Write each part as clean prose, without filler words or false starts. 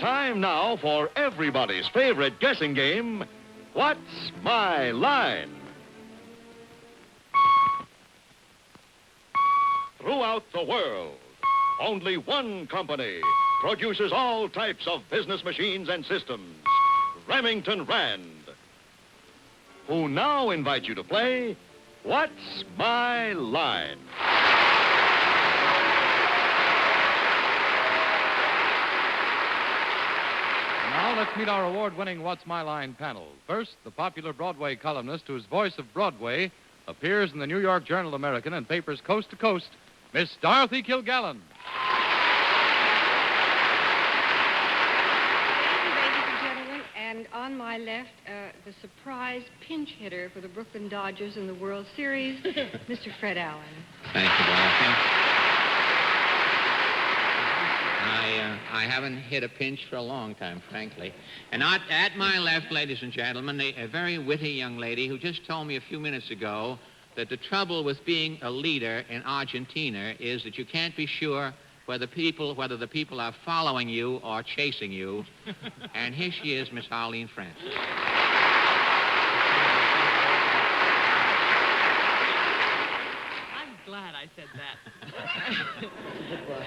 Time now for everybody's favorite guessing game, What's My Line? Throughout the world, only one company produces all types of business machines and systems, Remington Rand, who now invite you to play What's My Line? Now let's meet our award-winning What's My Line panel. First, the popular Broadway columnist whose voice of Broadway appears in the New York Journal-American and papers coast to coast, Miss Dorothy Kilgallen. Ladies and gentlemen, and on my left, the surprise pinch hitter for the Brooklyn Dodgers in the World Series, Mr. Fred Allen. Thank you, Dorothy. I haven't hit a pinch for a long time, frankly. And at my left, ladies and gentlemen, a very witty young lady who just told me a few minutes ago that the trouble with being a leader in Argentina is that you can't be sure whether the people are following you or chasing you. And here she is, Miss Arlene Francis. I'm glad I said that.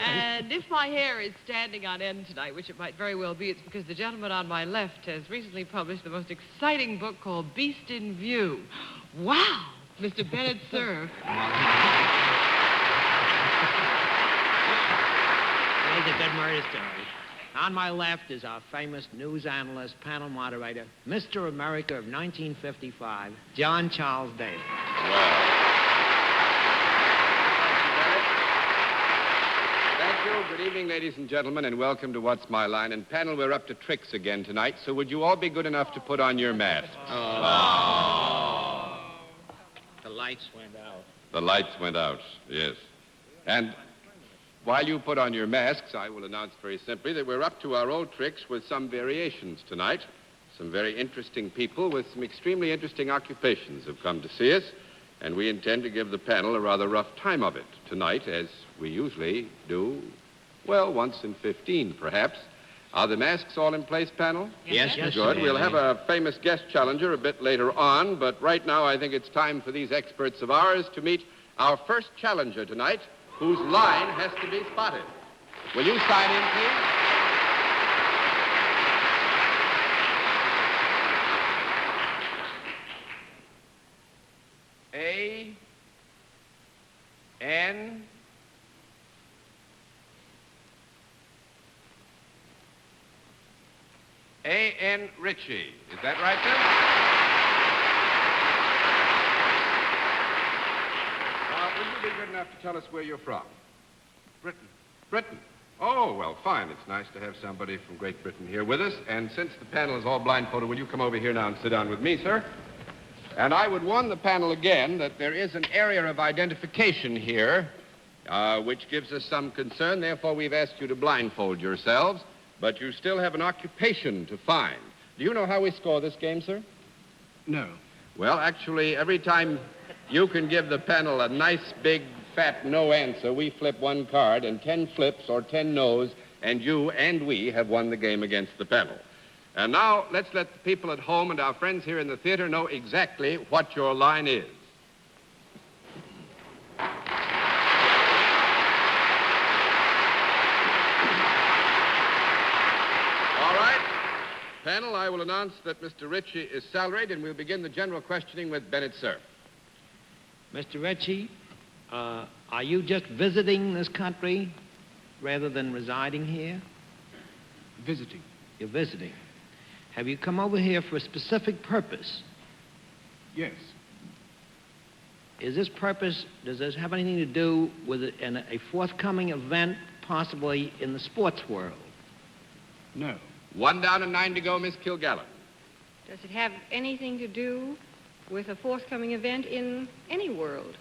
And if my hair is standing on end tonight, which it might very well be, it's because the gentleman on my left has recently published the most exciting book called Beast in View. Wow! Mr. Bennett, Cerf. Here's a good murder story. On my left is our famous news analyst, panel moderator, Mr. America of 1955, John Charles Davis. Thank you. Good evening, ladies and gentlemen, and welcome to What's My Line. And panel, we're up to tricks again tonight, so would you all be good enough to put on your masks? The lights went out. The lights went out, yes. And while you put on your masks, I will announce very simply that we're up to our old tricks with some variations tonight. Some very interesting people with some extremely interesting occupations have come to see us, and we intend to give the panel a rather rough time of it tonight, as we usually do, well, once in 15, perhaps. Are the masks all in place, panel? Yes, Mr. Good. We'll have a famous guest challenger a bit later on, but right now I think it's time for these experts of ours to meet our first challenger tonight, whose line has to be spotted. Will you sign in, please? A-N... A.N. Ritchie. Is that right, then? Will you be good enough to tell us where you're from? Britain. Britain. Oh, well, fine. It's nice to have somebody from Great Britain here with us. And since the panel is all blindfolded, will you come over here now and sit down with me, sir? And I would warn the panel again that there is an area of identification here which gives us some concern. Therefore, we've asked you to blindfold yourselves. But you still have an occupation to find. Do you know how we score this game, sir? No. Well, actually, every time you can give the panel a nice, big, fat no answer, we flip one card, and 10 flips or 10 no's, and you and we have won the game against the panel. And now, let's let the people at home and our friends here in the theater know exactly what your line is. Panel, I will announce that Mr. Ritchie is salaried, and we'll begin the general questioning with Bennett, Cerf. Mr. Ritchie, are you just visiting this country rather than residing here? Visiting. You're visiting. Have you come over here for a specific purpose? Yes. Does this have anything to do with a forthcoming event, possibly in the sports world? No. 1 down and 9 to go, Miss Kilgallen. Does it have anything to do with a forthcoming event in any world?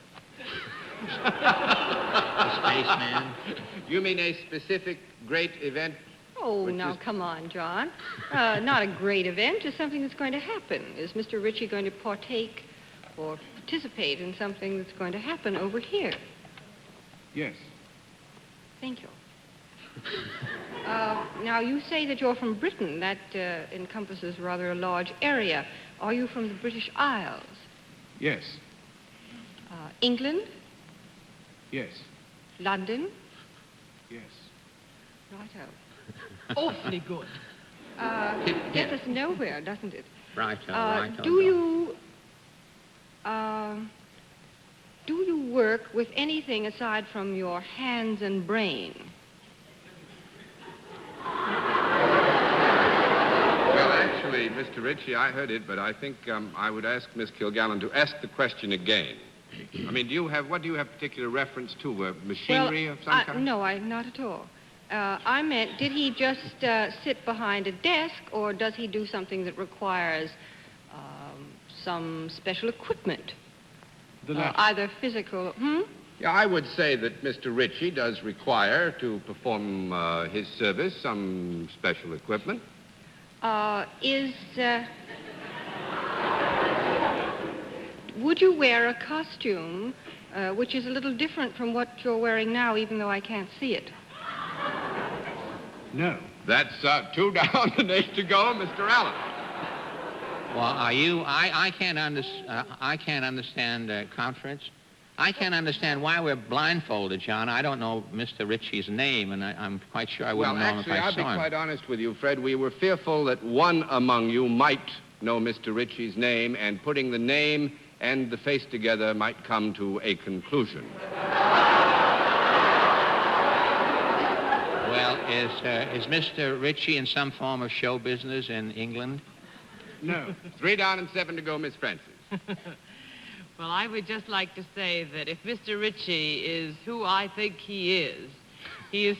Spaceman. You mean a specific great event? Oh, now, come on, John. Not a great event, just something that's going to happen. Is Mr. Ritchie going to partake or participate in something that's going to happen over here? Yes. Thank you. Now, you say that you're from Britain. That encompasses rather a large area. Are you from the British Isles? Yes. England? Yes. London? Yes. Righto. Awfully good. Gets us nowhere, doesn't it? Righto, Do you work with anything aside from your hands and brain? Well, actually, Mr. Ritchie, I heard it, but I think I would ask Miss Kilgallen to ask the question again. I mean, what do you have particular reference to? Machinery of some kind? No, not at all. I meant, did he just sit behind a desk, or does he do something that requires some special equipment? The latter. Either physical... Yeah, I would say that Mr. Ritchie does require to perform his service some special equipment. Would you wear a costume which is a little different from what you're wearing now, even though I can't see it? No. That's 2 down and 8 to go, Mr. Allen. Well, are you... I can't understand conference. I can't understand why we're blindfolded, John. I don't know Mr. Ritchie's name, and I'm quite sure I wouldn't know him if I I'll saw be him. quite honest with you, Fred. We were fearful that one among you might know Mr. Ritchie's name, and putting the name and the face together might come to a conclusion. Well, is Mr. Ritchie in some form of show business in England? No. 3 down and 7 to go, Miss Francis. Well, I would just like to say that if Mr. Ritchie is who I think he is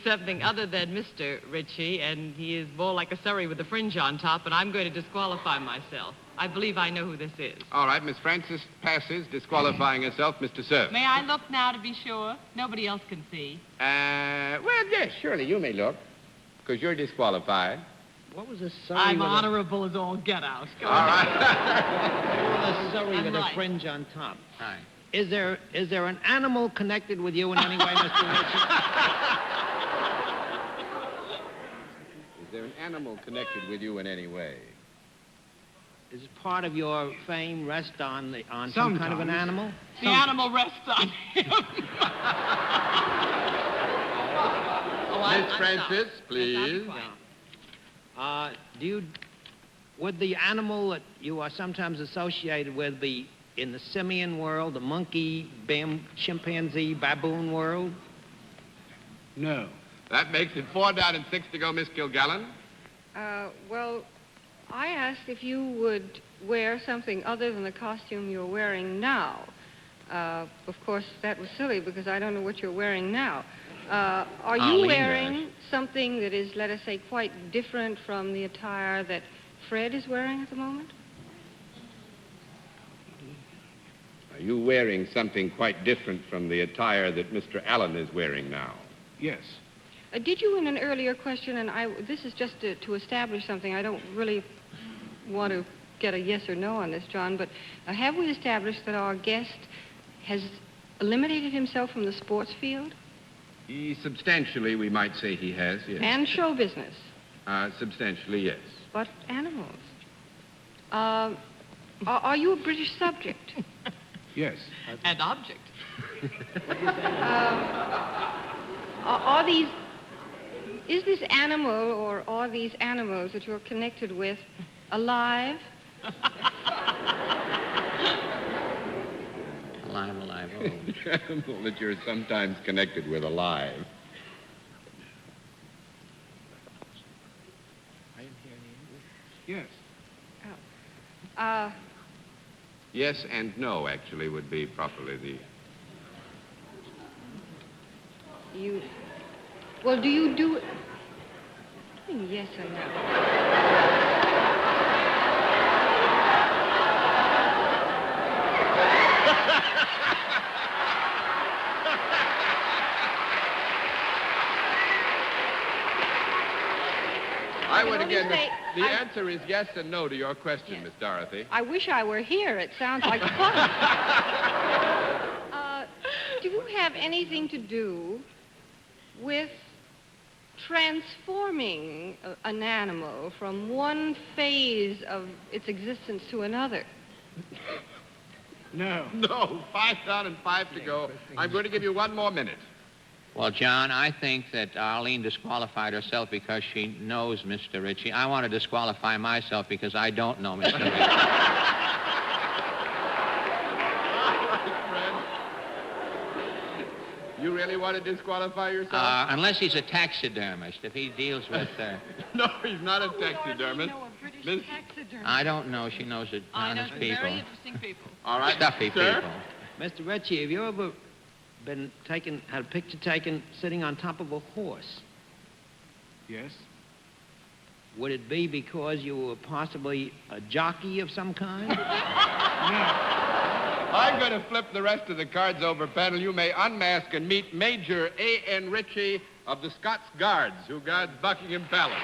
something other than Mr. Ritchie, and he is more like a Surrey with a fringe on top, and I'm going to disqualify myself. I believe I know who this is. All right, Miss Francis passes, disqualifying herself. Mr. Cerf. May I look now to be sure? Nobody else can see. Well, yes, surely you may look, because you're disqualified. What was a Surrey I'm with honorable as all get out. Go All ahead. right. a Surrey I'm with right. a fringe on top? Right. Is there an animal connected with you in any way, Mr. Ritchie? Is there an animal connected with you in any way? Is part of your fame rest on some kind of an Sometimes. animal? The animal rests on him. Miss Francis, please. Would the animal that you are sometimes associated with be in the simian world, the monkey, chimpanzee, baboon world? No. That makes it 4 down and 6 to go, Miss Kilgallen. Well, I asked if you would wear something other than the costume you're wearing now. Of course, that was silly because I don't know what you're wearing now. Are you Arlene wearing does. something that is, let us say, quite different from the attire that Fred is wearing at the moment? Are you wearing something quite different from the attire that Mr. Allen is wearing now? Yes. Did you in an earlier question, and this is just to establish something, I don't really want to get a yes or no on this, John, but have we established that our guest has eliminated himself from the sports field? Substantially, we might say he has, yes. And show business? Substantially, yes. But animals. Are you a British subject? Yes. An object. Is this animal or are these animals that you're connected with alive? Alive. Oh. Animal that you're sometimes connected with alive. Yes. Yes and no, actually, would be properly the... Well, do you do... Yes or no? I would only again... say- The answer is yes and no to your question, Yes. Miss Dorothy. I wish I were here. It sounds like fun. Do you have anything to do with transforming an animal from one phase of its existence to another? No. No, 5 down and 5 to go. I'm going to give you 1 more minute. Well, John, I think that Arlene disqualified herself because she knows Mr. Ritchie. I want to disqualify myself because I don't know Mr. Ritchie. You really want to disqualify yourself? Unless he's a taxidermist. If he deals with... No, he's not a taxidermist. Miss- I don't know. She knows the honest people. Very interesting people. All right, Stuffy sir? people. Mr. Ritchie, have you ever had a picture taken sitting on top of a horse? Yes. Would it be because you were possibly a jockey of some kind? I'm going to flip the rest of the cards over, panel. You may unmask and meet Major A.N. Ritchie of the Scots Guards, who guards Buckingham Palace.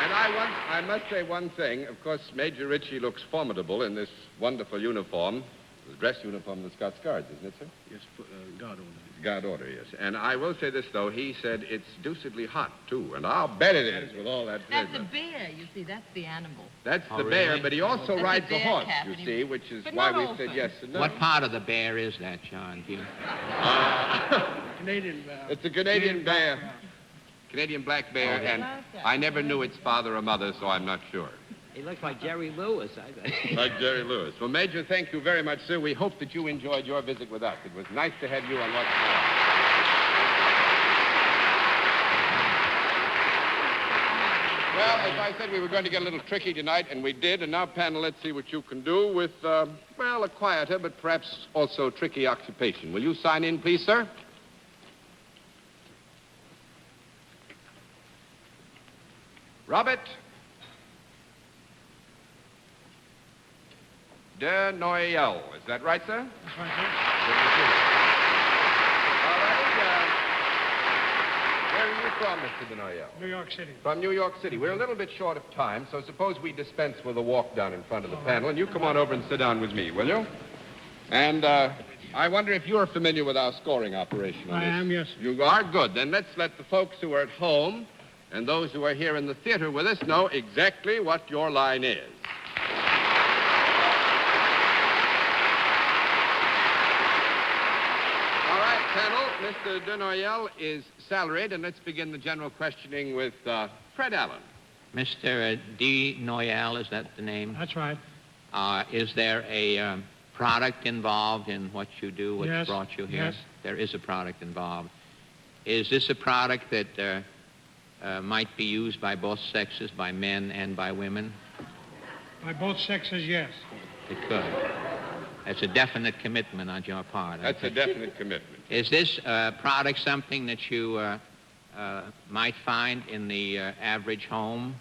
And I must say one thing. Of course, Major Ritchie looks formidable in this wonderful uniform, the dress uniform of the Scots Guards, isn't it, sir? Yes, guard order. Guard order, yes. And I will say this, though. He said it's deucedly hot, too. And I'll bet it is with all that That's a business. bear, you see. That's the animal. That's Oh, the really? bear, but he also That's a rides the bear horse, cap, you and he- see, which is but why not we said often. yes and no. What part of the bear is that, John? Do you... Canadian. It's a Canadian bear. Canadian black bear, and I never knew its father or mother, so I'm not sure. He looks like Jerry Lewis, I think. Like Jerry Lewis. Well, Major, thank you very much, sir. We hope that you enjoyed your visit with us. It was nice to have you on What's More. Well, as I said, we were going to get a little tricky tonight, and we did. And now, panel, let's see what you can do with, well, a quieter but perhaps also tricky occupation. Will you sign in, please, sir? Robert de Noyel. Is that right, sir? That's right, sir. All right. Where are you from, Mr. de Noyel? New York City. From New York City. We're a little bit short of time, so suppose we dispense with a walk down in front of the panel, and you come on over and sit down with me, will you? And I wonder if you're familiar with our scoring operation on I this. am, yes. You are? Good. Then let's let the folks who are at home and those who are here in the theater with us know exactly what your line is. All right, panel. Mr. de Noyel is salaried, and let's begin the general questioning with Fred Allen. Mr. D. Noyal, is that the name? That's right. Is there a product involved in what you do, what Yes, brought you here? yes. There is a product involved. Is this a product that might be used by both sexes, by men and by women? By both sexes, yes. It could. That's a definite commitment on your part. That's a definite commitment. Is this product something that you might find in the average home?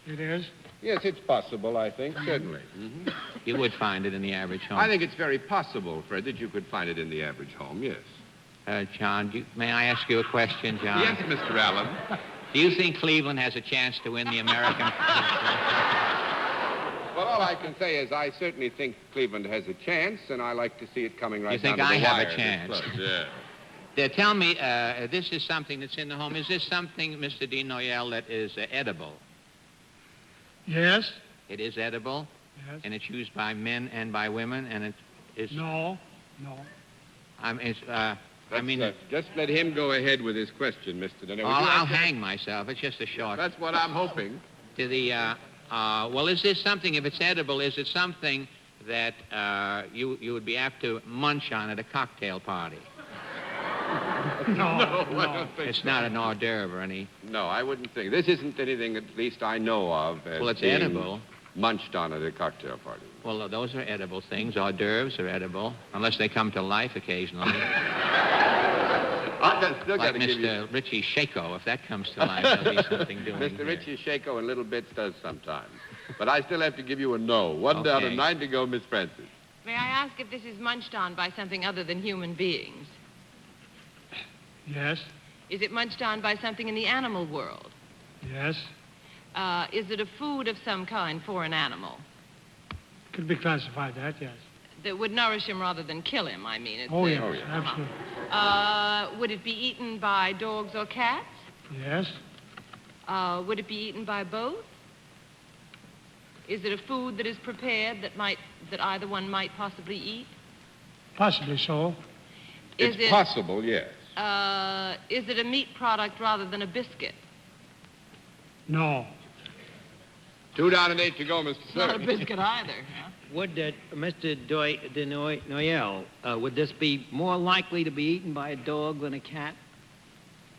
It is. Yes, it's possible, I think, certainly. Mm-hmm. You would find it in the average home. I think it's very possible, Fred, that you could find it in the average home, yes. John, may I ask you a question, John? Yes, Mr. Allen. Do you think Cleveland has a chance to win the American? Well, all I can say is I certainly think Cleveland has a chance, and I like to see it coming right You think down to I the have a wire this chance? close. Yeah. Tell me, this is something that's in the home. Is this something, Mr. D. Noyel, that is edible? Yes. It is edible, Yes. and it's used by men and by women, and it is... No. No. Just let him go ahead with his question, Mr. Denner. I'll hang myself. It's just a short... That's what I'm hoping. To the, well, is this something, if it's edible, is it something that you would be apt to munch on at a cocktail party? No. I don't think It's so. not an hors d'oeuvre or any... No, I wouldn't think. This isn't anything, at least I know of, as Well, it's being edible. munched on at a cocktail party. Well, those are edible things. Hors d'oeuvres are edible, unless they come to life occasionally. I've still got Like to give you... Mr. Ritchie Shako, if that comes to life, there'll be something doing Mr. here. Ritchie Shako in little bits does sometimes. But I still have to give you a no. One down Okay. and 9 to go, Miss Francis. May I ask if this is munched on by something other than human beings? Yes. Is it munched on by something in the animal world? Yes. Is it a food of some kind for an animal? Could be classified that, yes. That would nourish him rather than kill him, I mean. It's Oh, a- yes, Oh, yeah. absolutely. Would it be eaten by dogs or cats? Yes. Would it be eaten by both? Is it a food that is prepared that either one might possibly eat? Possibly so. It's possible, yes. Is it a meat product rather than a biscuit? No. 2 down and 8 to go, Mr. Not a Cerf. biscuit either. Would Mr. de Noyelle, would this be more likely to be eaten by a dog than a cat?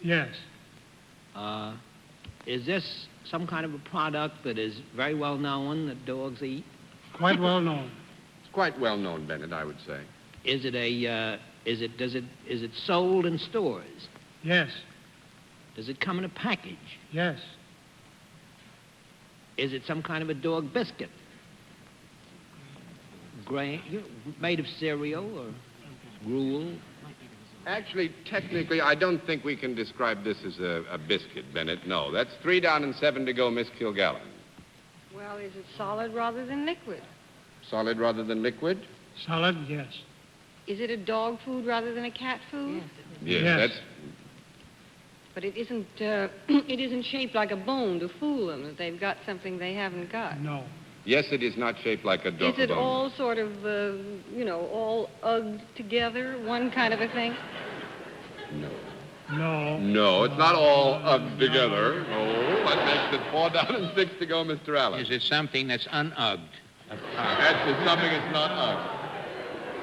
Yes. Is this some kind of a product that is very well known that dogs eat? Quite well known. It's quite well known, Bennett, I would say. Is it sold in stores? Yes. Does it come in a package? Yes. Is it some kind of a dog biscuit? Made of cereal or gruel? Actually, technically, I don't think we can describe this as a biscuit, Bennett. No, that's 3 down and 7 to go, Miss Kilgallen. Well, is it solid rather than liquid? Solid rather than liquid? Solid, yes. Is it a dog food rather than a cat food? Yes, Yes. that's... But it isn't, it isn't shaped like a bone to fool them that they've got something they haven't got. No. Yes, it is not shaped like a dog. Is it all sort of, all ugged together, one kind of a thing? No. No. No, it's not all together. No, that makes it 4 down and 6 to go, Mr. Allen. Is it something that's unugged? That's something that's not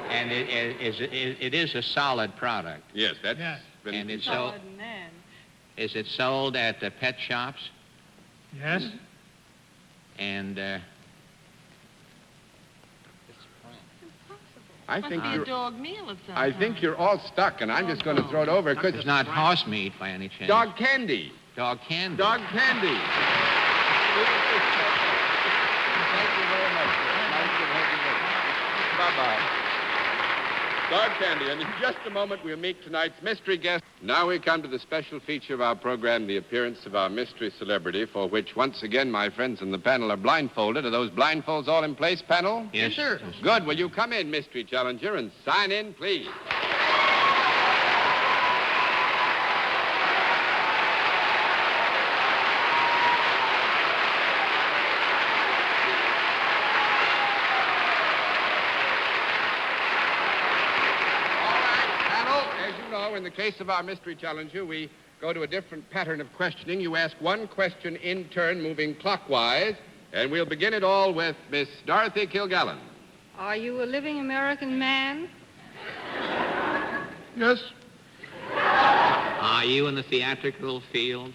And it is a solid product. Yes, that's... Yes. been- And it's Solid sold, man. is it sold at the pet shops? Yes. And I Must think be a you're... dog meal of some I think you're all stuck, and I'm just going to throw it over because it's not horse meat by any chance. dog candy. Dog candy. Dog candy. Thank you very much, sir. Nice to have you with us. Bye-bye. Dog candy, and in just a moment we'll meet tonight's mystery guest. Now we come to the special feature of our program, the appearance of our mystery celebrity, for which, once again, my friends in the panel are blindfolded. Are those blindfolds all in place, panel? Yes, sir. Good. Will you come in, mystery challenger, and sign in, please? In the case of our mystery challenger, we go to a different pattern of questioning. You ask one question in turn, moving clockwise, and we'll begin it all with Miss Dorothy Kilgallen. Are you a living American man? Yes. Are you in the theatrical field?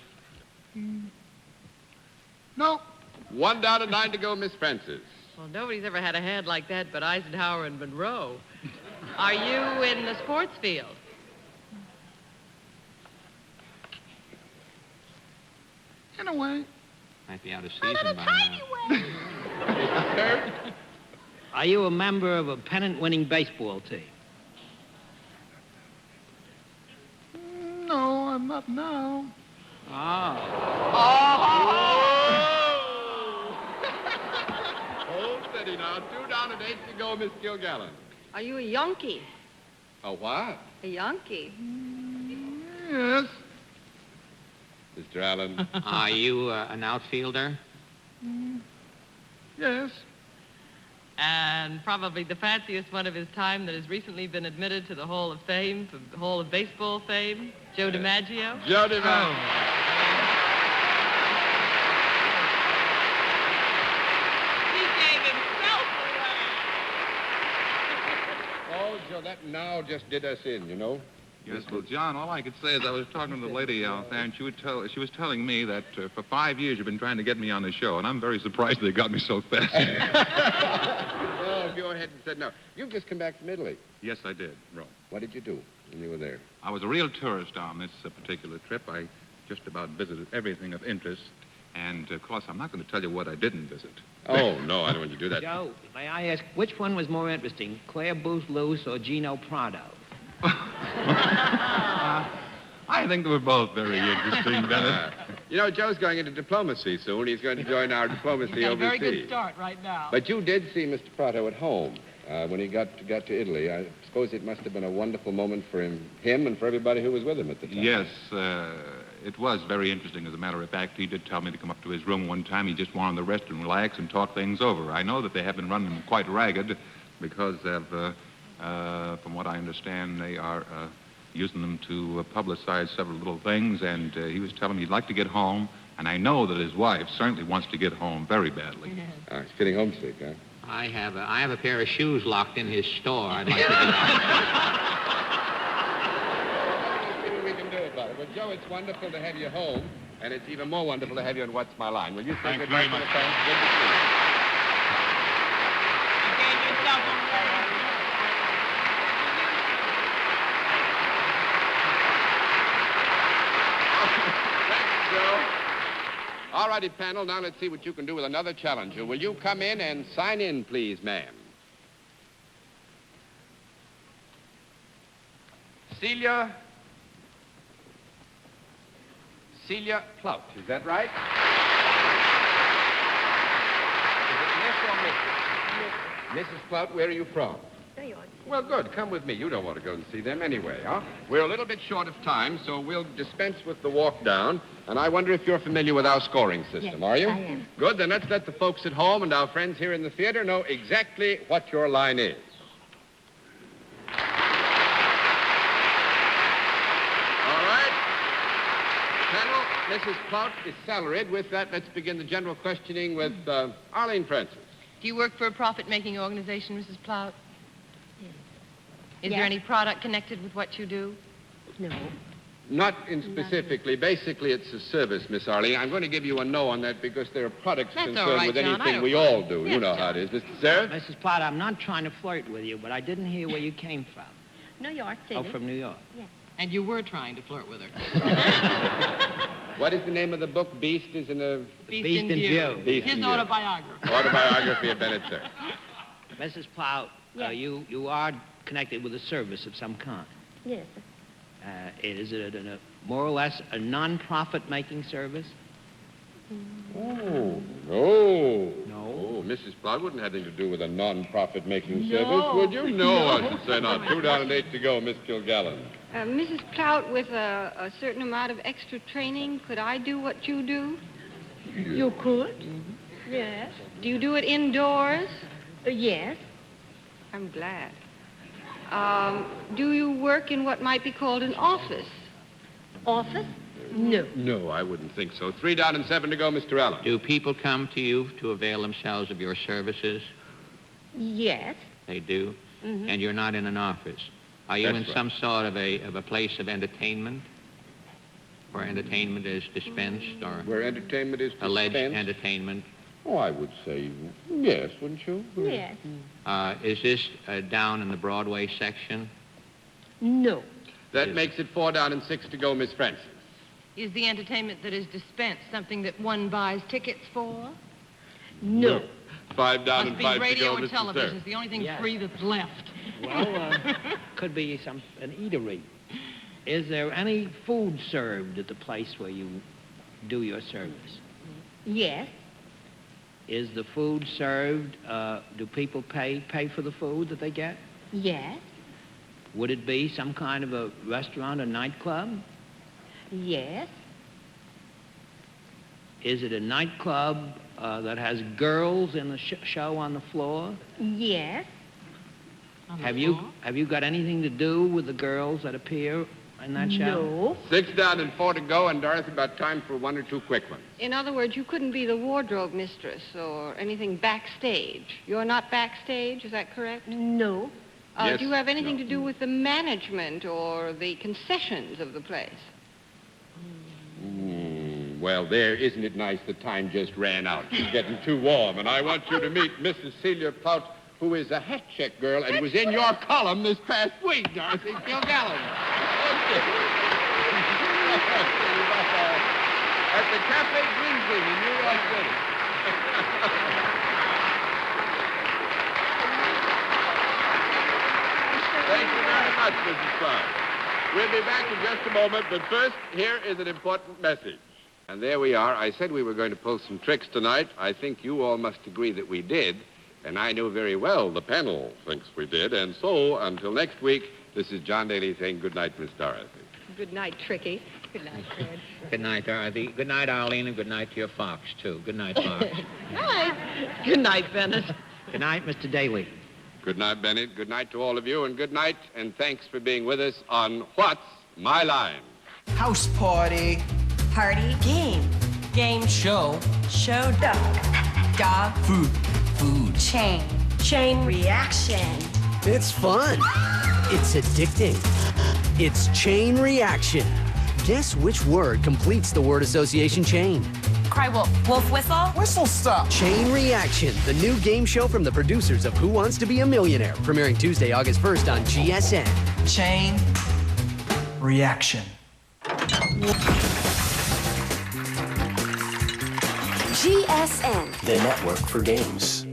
No. 1 down and 9 to go, Miss Francis. Well, nobody's ever had a hand like that but Eisenhower and Monroe. Are you in the sports field? In a way. Might be out of season by now. Sir? Are you a member of a pennant-winning baseball team? No, I'm not now. Hold steady now. 2 down and 8 to go, Miss Kilgallen. Are you a Yankee? A what? A Yankee? Yes. Mr. Allen. Are you an outfielder? Yes. And probably the fanciest one of his time that has recently been admitted to the Hall of Fame, the Hall of Baseball Fame, Joe DiMaggio. Joe DiMaggio. He gave himself away. Oh, Joe, that now just did us in, you know. Yes, well, John, all I could say is I was talking to the lady out there, and she was telling me that for 5 years you've been trying to get me on the show, and I'm very surprised they got me so fast. Oh, go ahead and said no. You've just come back from Italy. Yes, I did, Rome. What did you do when you were there? I was a real tourist on this particular trip. I just about visited everything of interest, and, of course, I'm not going to tell you what I didn't visit. Oh, no, I don't want you to do that. Joe, may I ask, which one was more interesting, Claire Booth Luce or Gino Prado? I think they were both very interesting, Bennett. You know, Joe's going into diplomacy soon. He's going to join our diplomacy He's got a overseas. very good start right now. But you did see Mr. Prato at home. when he got to Italy. I suppose it must have been a wonderful moment for him and for everybody who was with him at the time. Yes, it was very interesting. As a matter of fact, he did tell me to come up to his room one time. He just wanted to rest and relax and talk things over. I know that they have been running him quite ragged because of, from what I understand, they are using them to publicize several little things, and he was telling me he'd like to get home, and I know that his wife certainly wants to get home very badly. He's getting homesick, huh? I have a pair of shoes locked in his store. I'd like to Let's see what we can do about it. Well, Joe, it's wonderful to have you home, and it's even more wonderful to have you on What's My Line. Will you say Thanks goodbye very to the much. fans? Good to see you. Thanks, Joe. All righty, panel, now let's see what you can do with another challenger. Will you come in and sign in, please, ma'am? Celia Plout, is that right? Is it Miss or Mrs.? Mrs. Plout, where are you from? New York. Well, good. Come with me. You don't want to go and see them anyway, huh? We're a little bit short of time, so we'll dispense with the walk down. And I wonder if you're familiar with our scoring system, Yes, are you? I am. Good. Then let's let the folks at home and our friends here in the theater know exactly what your line is. All right. Panel, Mrs. Plout is salaried. With that, let's begin the general questioning with Arlene Francis. Do you work for a profit-making organization, Mrs. Plout? Yes. Is Yes. there any product connected with what you do? No. Not in specifically. Basically, it's a service, Miss Arlene. I'm going to give you a no on that because there are products That's concerned all right, with John. I anything don't we mind. all do. You Yes, know how it is. Mr. Cerf? Mrs. Platt, I'm not trying to flirt with you, but I didn't hear where you came from. New York City. Oh, from New York. And you were trying to flirt with her. What is the name of the book? Beast is in a... Beast in View. Beast His in View. autobiography. Autobiography of Bennett, sir. Mrs. Plout, Yes. you are connected with a service of some kind. Yes. Is it more or less a non-profit making service? Oh, no. No. Oh, Mrs. Plout wouldn't have anything to do with a non-profit making No. service, would you? No, I No. should say not. 2 down and 8 to go, Miss Kilgallen. Mrs. Plout, with a certain amount of extra training, could I do what you do? You could? Yes. Do you do it indoors? Yes. I'm glad. Do you work in what might be called an office? Office? No. No, I wouldn't think so. 3 down and 7 to go, Mr. Allen. Do people come to you to avail themselves of your services? Yes. They do? Mhm. And you're not in an office. Are you That's in right. some sort of a place of entertainment? Where entertainment is dispensed or Where entertainment is alleged dispensed? entertainment? Oh, I would say yes, wouldn't you? Yes. Is this down in the Broadway section? No. That makes it 4 down and 6 to go, Miss Francis. Is the entertainment that is dispensed something that one buys tickets for? No. 5 down Must and be 5 to radio go, and Mr. television. Cerf. It's the only thing Yes. free that's left. Well, could be an eatery. Is there any food served at the place where you do your service? Yes. Is the food served, do people pay for the food that they get? Yes. Would it be some kind of a restaurant or nightclub? Yes. Is it a nightclub that has girls in the show on the floor? Yes. Have you got anything to do with the girls that appear in that show? No. 6 down and 4 to go, and Dorothy, about time for 1 or 2 quick ones. In other words, you couldn't be the wardrobe mistress or anything backstage. You're not backstage, is that correct? No. Yes, Do you have anything no. to do with the management or the concessions of the place? Well, there, isn't it nice the time just ran out? It's getting too warm, and I want you to meet Mrs. Celia Plout, who is a hat check girl and was in your column this past week, Dorothy Kilgallen. At the Cafe Grinsling in New York City. Thank you very much, Mrs. Plout. We'll be back in just a moment, but first, here is an important message. And there we are. I said we were going to pull some tricks tonight. I think you all must agree that we did. And I know very well the panel thinks we did. And so, until next week, this is John Daly saying good night, Miss Dorothy. Good night, Tricky. Good night, Fred. Good night, Dorothy. Good night, Arlene, and good night to your fox, too. Good night, Fox. Good night, Bennett. Good night, Mr. Daly. Good night, Bennett. Good night to all of you, and good night, and thanks for being with us on What's My Line? House party. Party. Game. Game show. Show dog. Dog. Food. Food. Chain. Chain reaction. It's fun. It's addicting. It's chain reaction. Guess which word completes the word association chain? Cry wolf. Wolf whistle. Whistle stop. Chain Reaction, the new game show from the producers of Who Wants to Be a Millionaire, premiering Tuesday, August 1st on GSN. Chain reaction. GSN. The network for games.